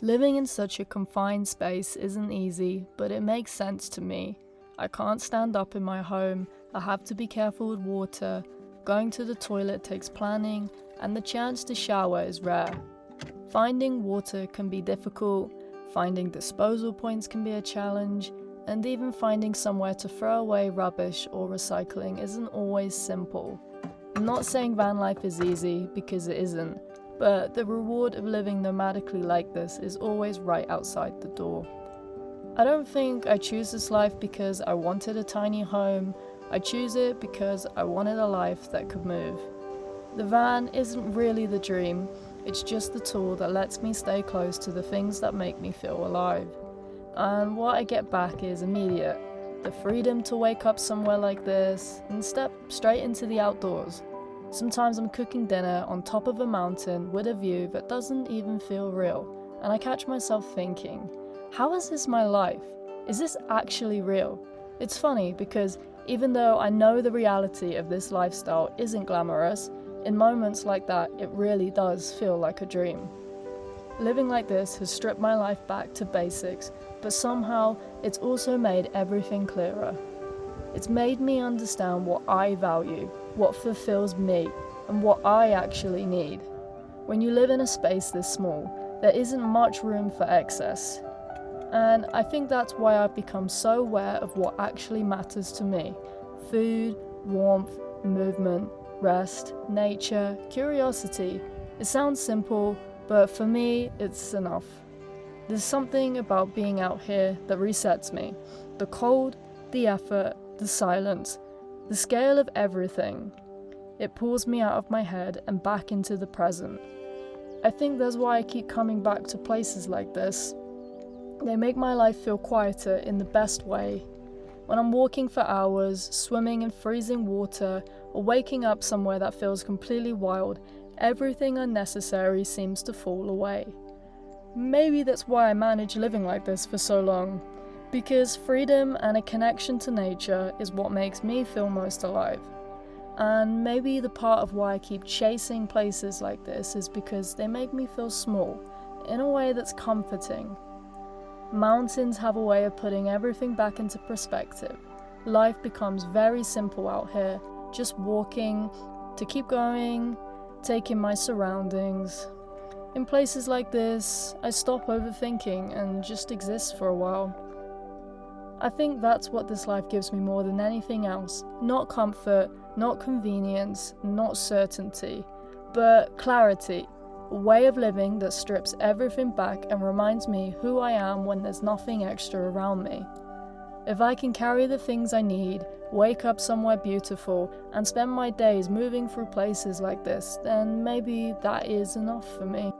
Living in such a confined space isn't easy, but it makes sense to me. I can't stand up in my home, I have to be careful with water, going to the toilet takes planning, and the chance to shower is rare. Finding water can be difficult, finding disposal points can be a challenge, and even finding somewhere to throw away rubbish or recycling isn't always simple. I'm not saying van life is easy, because it isn't, but the reward of living nomadically like this is always right outside the door. I don't think I choose this life because I wanted a tiny home, I choose it because I wanted a life that could move. The van isn't really the dream, it's just the tool that lets me stay close to the things that make me feel alive. And what I get back is immediate. The freedom to wake up somewhere like this and step straight into the outdoors. Sometimes I'm cooking dinner on top of a mountain with a view that doesn't even feel real, and I catch myself thinking, how is this my life? Is this actually real? It's funny because even though I know the reality of this lifestyle isn't glamorous, in moments like that it really does feel like a dream. Living like this has stripped my life back to basics, but somehow it's also made everything clearer. It's made me understand what I value, what fulfills me, and what I actually need. When you live in a space this small, there isn't much room for excess. And I think that's why I've become so aware of what actually matters to me. Food, warmth, movement, rest, nature, curiosity. It sounds simple, but for me, it's enough. There's something about being out here that resets me. The cold, the effort, the silence, the scale of everything. It pulls me out of my head and back into the present. I think that's why I keep coming back to places like this. They make my life feel quieter in the best way. When I'm walking for hours, swimming in freezing water, or waking up somewhere that feels completely wild, everything unnecessary seems to fall away. Maybe that's why I managed living like this for so long, because freedom and a connection to nature is what makes me feel most alive. And maybe the part of why I keep chasing places like this is because they make me feel small, in a way that's comforting. Mountains have a way of putting everything back into perspective. Life becomes very simple out here, just walking, to keep going, taking my surroundings. In places like this, I stop overthinking and just exist for a while. I think that's what this life gives me more than anything else. Not comfort, not convenience, not certainty, but clarity. A way of living that strips everything back and reminds me who I am when there's nothing extra around me. If I can carry the things I need, wake up somewhere beautiful, and spend my days moving through places like this, then maybe that is enough for me.